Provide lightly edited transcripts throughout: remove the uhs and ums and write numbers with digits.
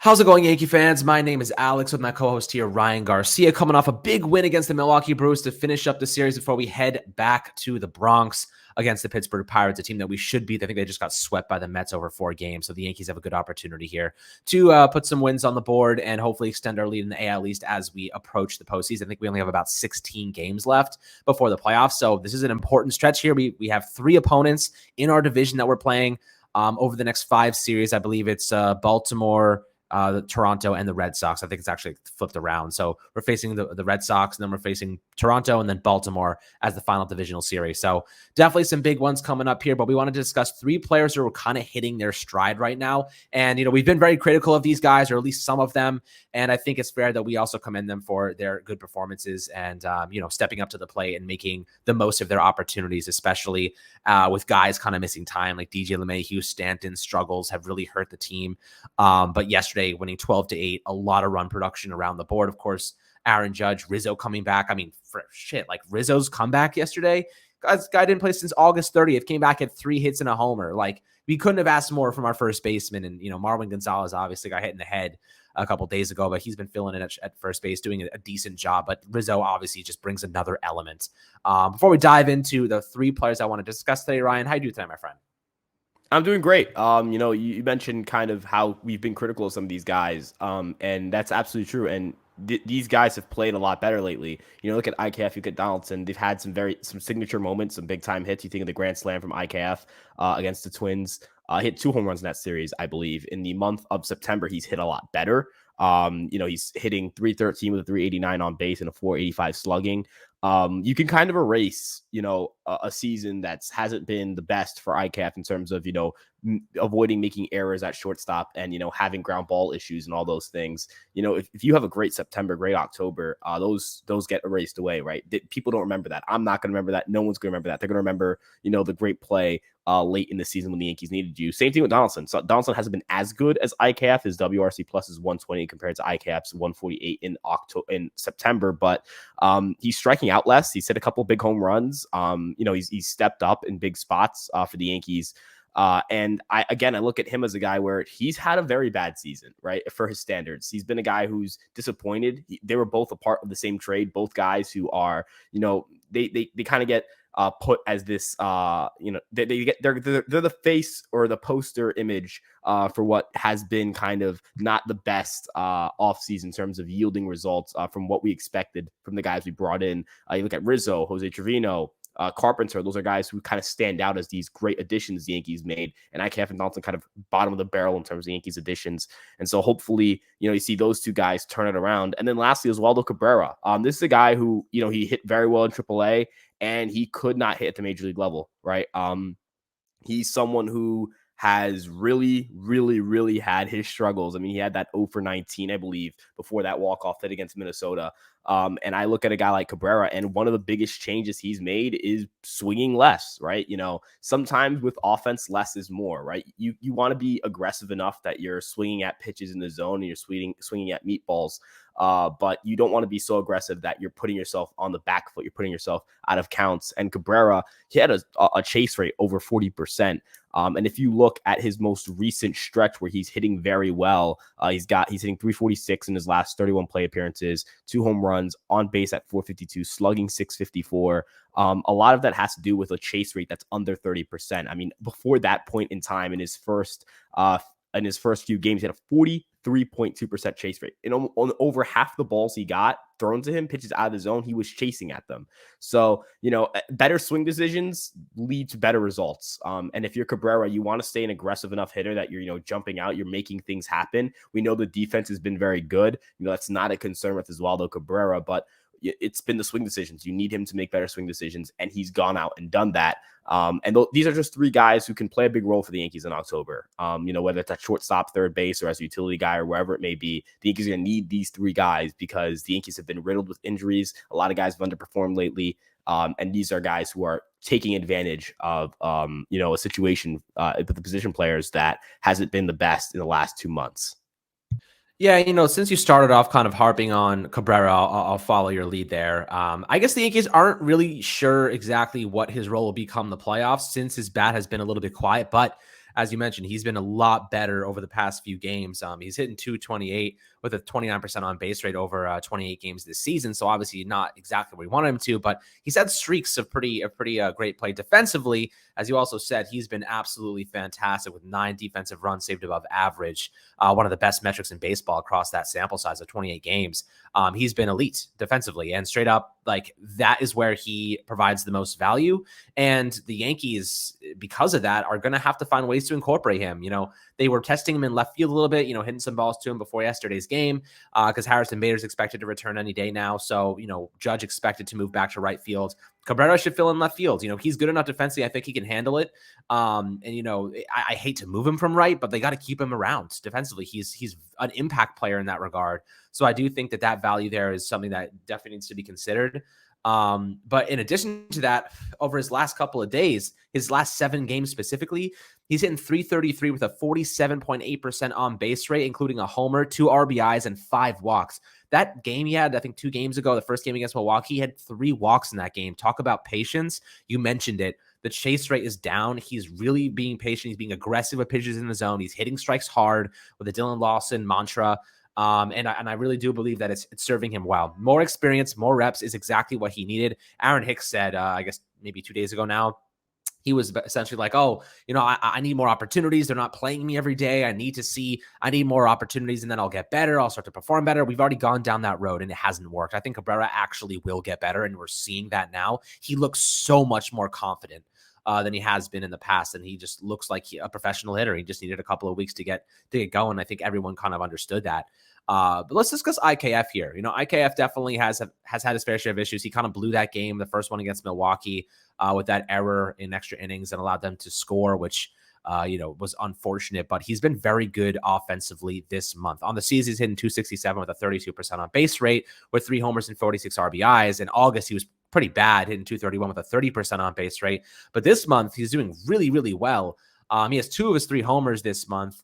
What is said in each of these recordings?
How's it going, Yankee fans? My name is Alex with my co-host here, Ryan Garcia, coming off a big win against the Milwaukee Brewers to finish up the series before we head back to the Bronx against the Pittsburgh Pirates, a team that we should beat. I think they just got swept by the Mets over 4 games, so the Yankees have a good opportunity here to put some wins on the board and hopefully extend our lead in the AL East as we approach the postseason. I think we only have about 16 games left before the playoffs, so this is an important stretch here. We have 3 opponents in our division that we're playing over the next 5 series. I believe it's Baltimore, Toronto, and the Red Sox. I think it's actually flipped around. So we're facing the Red Sox, and then we're facing Toronto, and then Baltimore as the final divisional series. So definitely some big ones coming up here, but we want to discuss 3 players who are kind of hitting their stride right now. And, we've been very critical of these guys, or at least some of them. And I think it's fair that we also commend them for their good performances and, stepping up to the plate and making the most of their opportunities, especially with guys kind of missing time like DJ LeMahieu. Stanton's struggles have really hurt the team. But yesterday, winning 12-8, a lot of run production around the board. Of course, Aaron Judge, Rizzo coming back. I mean, like Rizzo's comeback yesterday. Guy didn't play since August 30th, came back at 3 hits and a homer. Like, we couldn't have asked more from our first baseman. And, Marwin Gonzalez obviously got hit in the head a couple days ago, but he's been filling in at first base, doing a decent job. But Rizzo obviously just brings another element. Before we dive into the 3 players I want to discuss today, Ryan, how you do today, my friend? I'm doing great. You mentioned kind of how we've been critical of some of these guys, and that's absolutely true. And these guys have played a lot better lately. Look at IKF, look at Donaldson. They've had some signature moments, some big time hits. You think of the grand slam from IKF against the Twins. Hit 2 home runs in that series, I believe. In the month of September, he's hit a lot better. He's hitting .313 with a .389 on base and a .485 slugging. You can kind of erase, a season that hasn't been the best for IKF in terms of, avoiding making errors at shortstop and, having ground ball issues and all those things. If you have a great September, great October, those get erased away, right? People don't remember that. I'm not going to remember that. No one's going to remember that. They're going to remember, the great play late in the season when the Yankees needed you. Same thing with Donaldson. So Donaldson hasn't been as good as IKF. His WRC plus is 120 compared to IKF's 148 in September, but he's striking out less. He's hit a couple big home runs. He's stepped up in big spots for the Yankees. And I look at him as a guy where he's had a very bad season, right? For his standards, he's been a guy who's disappointed. They were both a part of the same trade. Both guys who are, they kind of get put as this, they're the face or the poster image for what has been kind of not the best offseason in terms of yielding results from what we expected from the guys we brought in. You look at Rizzo, Jose Trevino, Carpenter. Those are guys who kind of stand out as these great additions the Yankees made, and IKF and Donaldson kind of bottom of the barrel in terms of the Yankees additions. And so hopefully, you see those 2 guys turn it around. And then lastly, Oswaldo Cabrera. This is a guy who, he hit very well in AAA, and he could not hit at the major league level, right? He's someone who has really, really, really had his struggles. I mean, he had that 0 for 19, I believe, before that walk-off hit against Minnesota. And I look at a guy like Cabrera, and one of the biggest changes he's made is swinging less, right? Sometimes with offense, less is more, right? You want to be aggressive enough that you're swinging at pitches in the zone and you're swinging at meatballs. But you don't want to be so aggressive that you're putting yourself on the back foot. You're putting yourself out of counts. And Cabrera, he had a chase rate over 40%. And if you look at his most recent stretch where he's hitting very well, he's hitting .346 in his last 31 play appearances, 2 home runs, on base at .452, slugging .654. A lot of that has to do with a chase rate that's under 30%. I mean, before that point in time, in his first few games, he had a 43.2% chase rate. And on over half the balls he got thrown to him, pitches out of the zone, he was chasing at them. So, better swing decisions lead to better results. And if you're Cabrera, you want to stay an aggressive enough hitter that you're, jumping out, you're making things happen. We know the defense has been very good. That's not a concern with Oswaldo Cabrera, but it's been the swing decisions. You need him to make better swing decisions, and he's gone out and done that. These are just 3 guys who can play a big role for the Yankees in October. Whether it's at shortstop, third base, or as a utility guy, or wherever it may be, the Yankees are going to need these 3 guys because the Yankees have been riddled with injuries. A lot of guys have underperformed lately. And these are guys who are taking advantage of, a situation with the position players that hasn't been the best in the last 2 months. Yeah, since you started off kind of harping on Cabrera, I'll follow your lead there. I guess the Yankees aren't really sure exactly what his role will become in the playoffs since his bat has been a little bit quiet, but as you mentioned, he's been a lot better over the past few games. He's hitting 228 with a 29% on base rate over 28 games this season. So obviously not exactly where we wanted him to, but he's had streaks of pretty great play defensively. As you also said, he's been absolutely fantastic with 9 defensive runs saved above average. One of the best metrics in baseball across that sample size of 28 games. He's been elite defensively, and straight up, like, that is where he provides the most value. And the Yankees, because of that, are going to have to find ways to incorporate him. They were testing him in left field a little bit, hitting some balls to him before yesterday's game, because Harrison Bader's expected to return any day now. So, Judge expected to move back to right field. Cabrera should fill in left field. He's good enough defensively. I think he can handle it. I hate to move him from right, but they got to keep him around defensively. He's an impact player in that regard. So I do think that value there is something that definitely needs to be considered. But in addition to that, over his last couple of days, his last 7 games specifically, he's hitting 333 with a 47.8% on base rate, including a homer, 2 RBIs, and 5 walks. That game he had, I think 2 games ago, the first game against Milwaukee, he had 3 walks in that game. Talk about patience. You mentioned it. The chase rate is down. He's really being patient. He's being aggressive with pitches in the zone. He's hitting strikes hard with the Dylan Lawson mantra. And I really do believe that it's serving him well. More experience, more reps is exactly what he needed. Aaron Hicks said, I guess maybe 2 days ago now, he was essentially like, I need more opportunities. They're not playing me every day. I need more opportunities, and then I'll get better. I'll start to perform better. We've already gone down that road, and it hasn't worked. I think Cabrera actually will get better, and we're seeing that now. He looks so much more confident than he has been in the past, and he just looks like a professional hitter. He just needed a couple of weeks to get going. I think everyone kind of understood that. But let's discuss IKF here. IKF definitely has had his fair share of issues. He kind of blew that game, the first one against Milwaukee, with that error in extra innings and allowed them to score, which was unfortunate. But he's been very good offensively this month. On the season, he's hitting 267 with a 32% on base rate, with 3 homers and 46 RBIs. In August, he was pretty bad, hitting 231 with a 30% on base rate. But this month, he's doing really, really well. He has 2 of his 3 homers this month.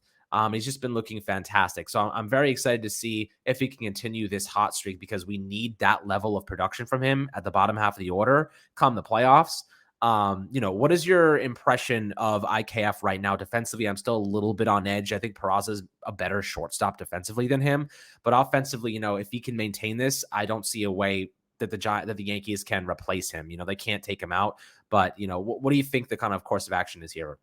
He's just been looking fantastic. So I'm very excited to see if he can continue this hot streak, because we need that level of production from him at the bottom half of the order come the playoffs. What is your impression of IKF right now defensively? I'm still a little bit on edge. I think Peraza's a better shortstop defensively than him, but offensively, if he can maintain this, I don't see a way that the Yankees can replace him. They can't take him out, but what do you think the kind of course of action is here?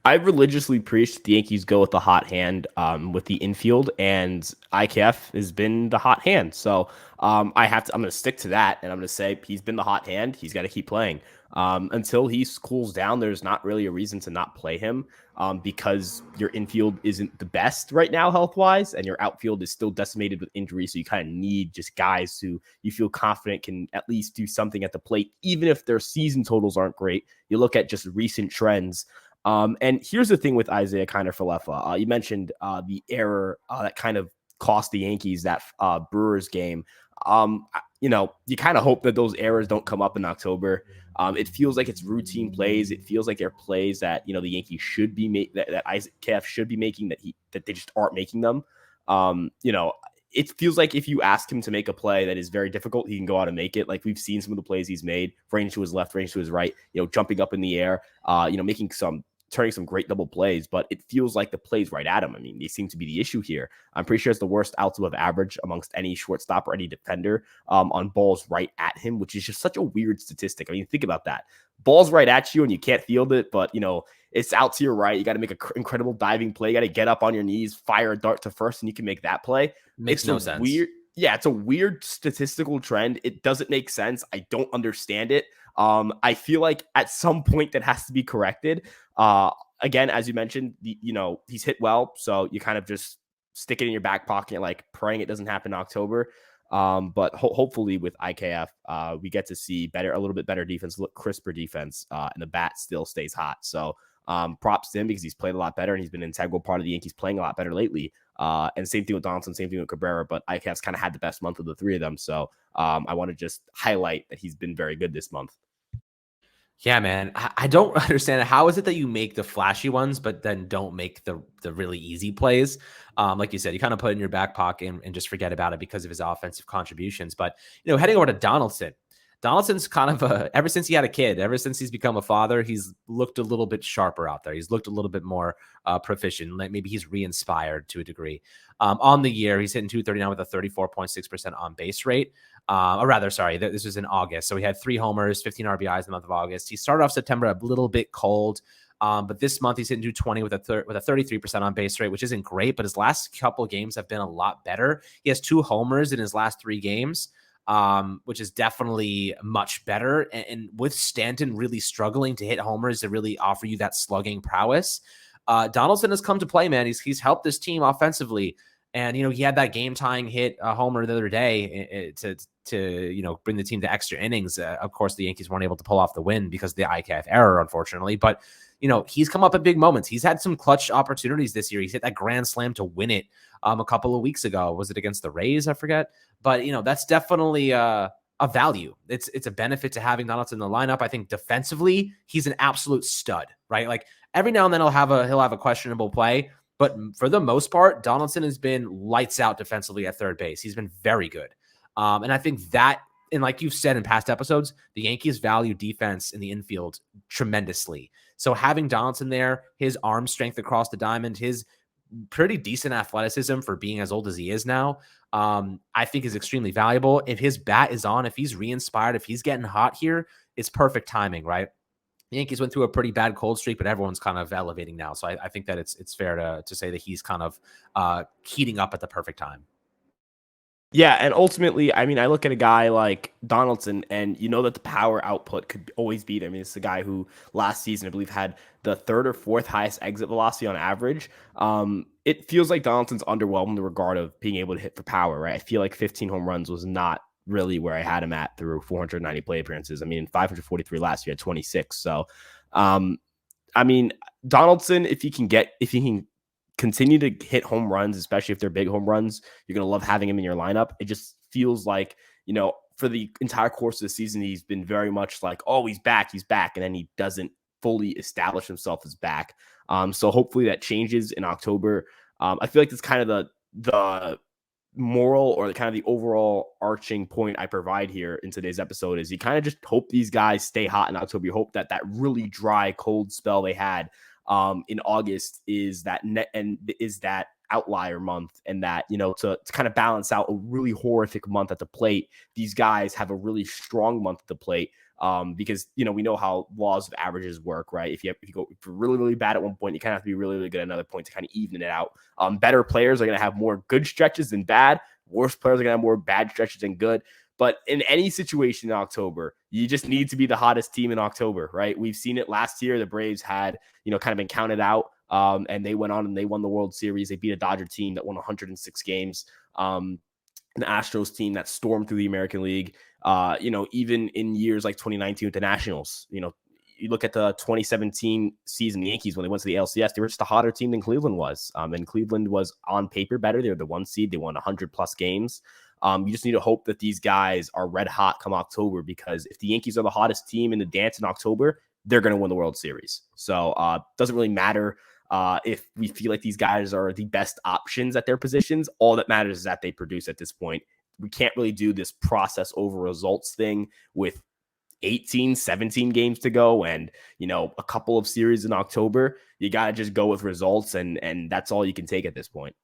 I religiously preach the Yankees go with the hot hand with the infield, and IKF has been the hot hand. So I'm going to stick to that, and I'm going to say he's been the hot hand. He's got to keep playing until he cools down. There's not really a reason to not play him because your infield isn't the best right now health-wise, and your outfield is still decimated with injury. So you kind of need just guys who you feel confident can at least do something at the plate, even if their season totals aren't great. You look at just recent trends. And here's the thing with Isaiah Kiner-Falefa. You mentioned the error that kind of cost the Yankees that Brewers game. You kind of hope that those errors don't come up in October. It feels like it's routine plays. It feels like they're plays that the Yankees should be that Isaac KF should be making that they just aren't making them. It feels like if you ask him to make a play that is very difficult, he can go out and make it. Like we've seen some of the plays he's made, range to his left, range to his right, jumping up in the air, turning some great double plays, but it feels like the plays right at him. I mean, they seem to be the issue here. I'm pretty sure it's the worst outs above average amongst any shortstop or any defender on balls right at him, which is just such a weird statistic. I mean, think about that. Balls right at you and you can't field it, but it's out to your right. You got to make an incredible diving play. You got to get up on your knees, fire a dart to first, and you can make that play. Makes no sense. It's a weird statistical trend. It doesn't make sense. I don't understand it. I feel like at some point that has to be corrected. Again, as you mentioned, he's hit well, so you kind of just stick it in your back pocket, like praying it doesn't happen in October. But hopefully with IKF, we get to see a little bit better defense, crisper defense, and the bat still stays hot. So props to him because he's played a lot better and he's been an integral part of the Yankees playing a lot better lately. And same thing with Donaldson, same thing with Cabrera, but IKF's kind of had the best month of the 3 of them. So I want to just highlight that he's been very good this month. Yeah, man. I don't understand it. How is it that you make the flashy ones, but then don't make the really easy plays? Like you said, you kind of put it in your back pocket and just forget about it because of his offensive contributions. But, heading over to Donaldson, Donaldson's kind of ever since he had a kid, ever since he's become a father, he's looked a little bit sharper out there. He's looked a little bit more proficient. Like maybe he's re-inspired to a degree. On the year, he's hitting 239 with a 34.6% on base rate. Or rather, sorry, this was in August. So he had 3 homers, 15 RBIs in the month of August. He started off September a little bit cold. But this month he's hitting 220 with a 33% on base rate, which isn't great. But his last couple of games have been a lot better. He has 2 homers in his last 3 games, which is definitely much better. And with Stanton really struggling to hit homers to really offer you that slugging prowess, Donaldson has come to play, man. He's helped this team offensively. And, he had that game-tying hit homer the other day to bring the team to extra innings. Of course, the Yankees weren't able to pull off the win because of the IKF error, unfortunately. But, he's come up at big moments. He's had some clutch opportunities this year. He's hit that grand slam to win it a couple of weeks ago. Was it against the Rays? I forget. But, that's definitely a value. It's a benefit to having Donaldson in the lineup. I think defensively, he's an absolute stud, right? Like every now and then he'll have a questionable play. But for the most part, Donaldson has been lights out defensively at third base. He's been very good. And I think that, and like you've said in past episodes, the Yankees value defense in the infield tremendously. So having Donaldson there, his arm strength across the diamond, his pretty decent athleticism for being as old as he is now, I think is extremely valuable. If his bat is on, if he's re-inspired, if he's getting hot here, it's perfect timing, right? The Yankees went through a pretty bad cold streak, but everyone's kind of elevating now. So I think that it's fair to say that he's kind of heating up at the perfect time. Yeah, and ultimately, I mean, I look at a guy like Donaldson, and that the power output could always be there. I mean, it's the guy who last season, I believe, had the 3rd or 4th highest exit velocity on average. It feels like Donaldson's underwhelmed in the regard of being able to hit for power, right? I feel like 15 home runs was not really where I had him at through 490 play appearances. I mean, 543 last year at 26. So, I mean, Donaldson, if he can continue to hit home runs, especially if they're big home runs, you're going to love having him in your lineup. It just feels like, for the entire course of the season, he's been very much like, oh, he's back. And then he doesn't fully establish himself as back. So hopefully that changes in October. I feel like that's kind of the moral or kind of the overall arching point I provide here in today's episode is you kind of just hope these guys stay hot in October. You hope that really dry, cold spell they had in August is that outlier month, and that, to kind of balance out a really horrific month at the plate, these guys have a really strong month at the plate. Because we know how laws of averages work, right? If you're really, really bad at one point, you kind of have to be really, really good at another point to kind of even it out. Better players are going to have more good stretches than bad. Worse players are going to have more bad stretches than good. But in any situation in October, you just need to be the hottest team in October, right? We've seen it last year. The Braves had, kind of been counted out, and they went on and they won the World Series. They beat a Dodger team that won 106 games. An Astros team that stormed through the American League. Even in years like 2019 with the Nationals, you look at the 2017 season, the Yankees, when they went to the LCS, they were just a hotter team than Cleveland was. And Cleveland was on paper better. They were the 1 seed. They won 100 plus games. You just need to hope that these guys are red hot come October, because if the Yankees are the hottest team in the dance in October, they're going to win the World Series. So doesn't really matter if we feel like these guys are the best options at their positions. All that matters is that they produce at this point. We can't really do this process over results thing with 18, 17 games to go and, a couple of series in October. You got to just go with results, and that's all you can take at this point.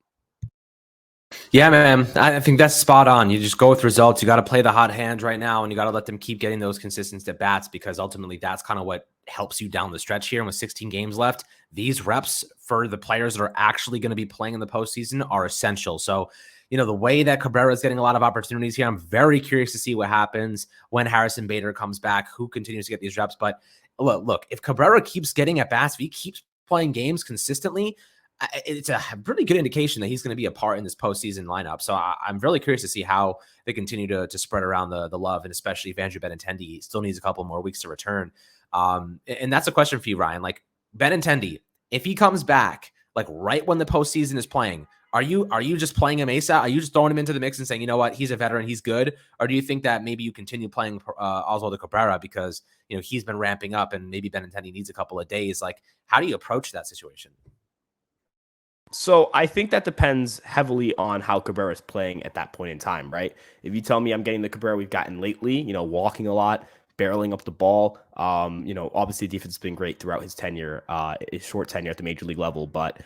Yeah, man, I think that's spot on. You just go with results. You got to play the hot hand right now, and you got to let them keep getting those consistent at bats, because ultimately that's kind of what helps you down the stretch here. And with 16 games left, these reps for the players that are actually going to be playing in the postseason are essential. So, the way that Cabrera is getting a lot of opportunities here, I'm very curious to see what happens when Harrison Bader comes back, who continues to get these reps. But look, if Cabrera keeps getting at bats, if he keeps playing games consistently, it's a pretty good indication that he's going to be a part in this postseason lineup. So I'm really curious to see how they continue to spread around the love, and especially if Andrew Benintendi still needs a couple more weeks to return. And that's a question for you, Ryan. Like Benintendi, if he comes back, like right when the postseason is playing, are you just playing him ASAP? Are you just throwing him into the mix and saying, you know what, he's a veteran, he's good? Or do you think that maybe you continue playing Oswaldo Cabrera because, he's been ramping up and maybe Benintendi needs a couple of days? Like, how do you approach that situation? So I think that depends heavily on how Cabrera is playing at that point in time, right? If you tell me I'm getting the Cabrera we've gotten lately, walking a lot, barreling up the ball, obviously defense has been great throughout his short tenure at the major league level. But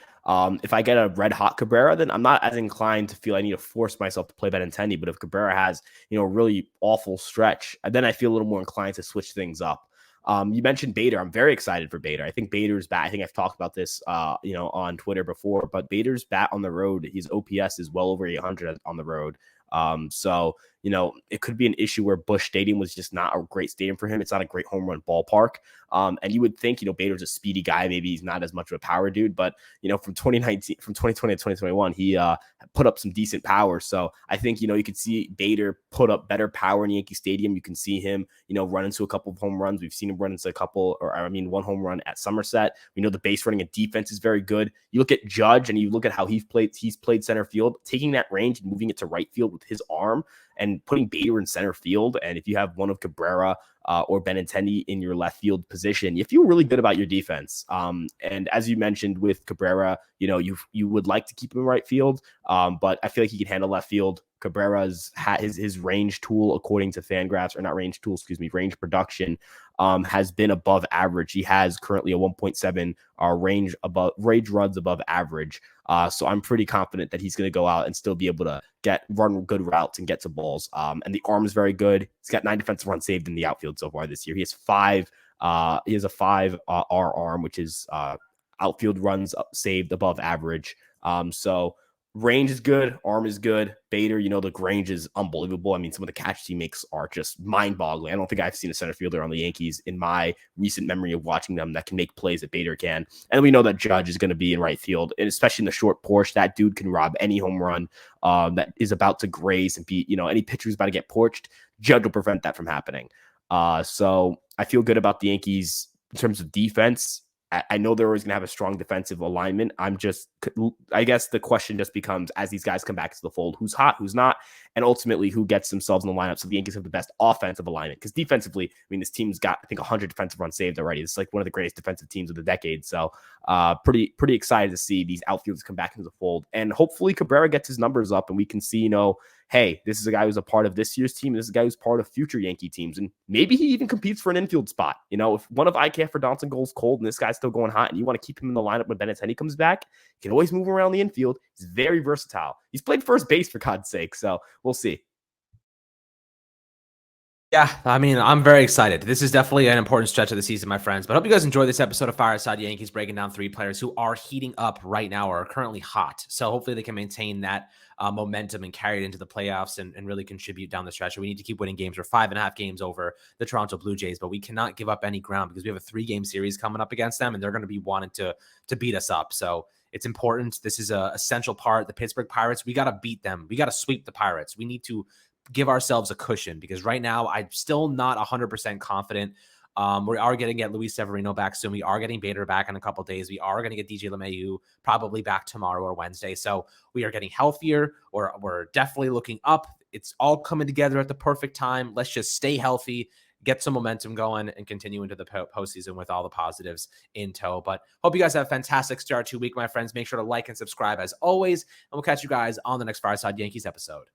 if I get a red hot Cabrera, then I'm not as inclined to feel I need to force myself to play Benintendi. But if Cabrera has, a really awful stretch, then I feel a little more inclined to switch things up. You mentioned Bader. I'm very excited for Bader. I think Bader's bat. I think I've talked about this, on Twitter before. But Bader's bat on the road, his OPS is well over 800 on the road. So it could be an issue where Busch Stadium was just not a great stadium for him. It's not a great home run ballpark. And you would think, Bader's a speedy guy. Maybe he's not as much of a power dude, but from 2020 to 2021, he put up some decent power. So I think, you could see Bader put up better power in Yankee Stadium. You can see him, run into a couple of home runs. We've seen him run into one home run at Somerset. We know the base running and defense is very good. You look at Judge and you look at how he's played center field, taking that range and moving it to right field with his arm and putting Bader in center field. And if you have one of Cabrera or Benintendi in your left field position, you feel really good about your defense. And as you mentioned with Cabrera, you would like to keep him in right field, but I feel like he can handle left field. Cabrera's his range tool, according to Fangraphs, or not range tool, range production, has been above average. He has currently a 1.7 range runs above average. So I'm pretty confident that he's going to go out and still be able to run good routes and get to balls. And the arm is very good. He's got 9 defensive runs saved in the outfield so far this year. He has a 5 R arm, which is outfield runs saved above average. So range is good, arm is good. Bader, the range is unbelievable. I mean, some of the catches he makes are just mind-boggling. I don't think I've seen a center fielder on the Yankees in my recent memory of watching them that can make plays that Bader can. And we know that Judge is going to be in right field, and especially in the short porch, that dude can rob any home run that is about to graze and be, any pitcher who's about to get porched. Judge will prevent that from happening. So I feel good about the Yankees in terms of defense. I know they're always going to have a strong defensive alignment. I guess the question just becomes, as these guys come back to the fold, who's hot, who's not, and ultimately who gets themselves in the lineup so the Yankees have the best offensive alignment. Because defensively, this team's got, I think, 100 defensive runs saved already. It's like one of the greatest defensive teams of the decade. So pretty excited to see these outfielders come back into the fold. And hopefully Cabrera gets his numbers up and we can see, hey, this is a guy who's a part of this year's team. This is a guy who's part of future Yankee teams. And maybe he even competes for an infield spot. If one of IKF or Donaldson goes cold and this guy's still going hot and you want to keep him in the lineup when Benintendi comes back, you can always move around the infield. He's very versatile. He's played first base, for God's sake. So we'll see. Yeah, I'm very excited. This is definitely an important stretch of the season, my friends. But I hope you guys enjoyed this episode of Fireside Yankees, breaking down 3 players who are heating up right now or are currently hot. So hopefully they can maintain that momentum and carry it into the playoffs and really contribute down the stretch. We need to keep winning games. We're 5.5 games over the Toronto Blue Jays, but we cannot give up any ground because we have a 3-game series coming up against them, and they're going to be wanting to beat us up. So it's important. This is a essential part. The Pittsburgh Pirates, we got to beat them. We got to sweep the Pirates. We need to give ourselves a cushion because right now I'm still not 100% confident. We are going to get Luis Severino back soon. We are getting Bader back in a couple of days. We are going to get DJ LeMahieu probably back tomorrow or Wednesday. So we are getting healthier, or we're definitely looking up. It's all coming together at the perfect time. Let's just stay healthy, get some momentum going, and continue into the postseason with all the positives in tow. But hope you guys have a fantastic start to week, my friends. Make sure to like and subscribe as always, and we'll catch you guys on the next Fireside Yankees episode.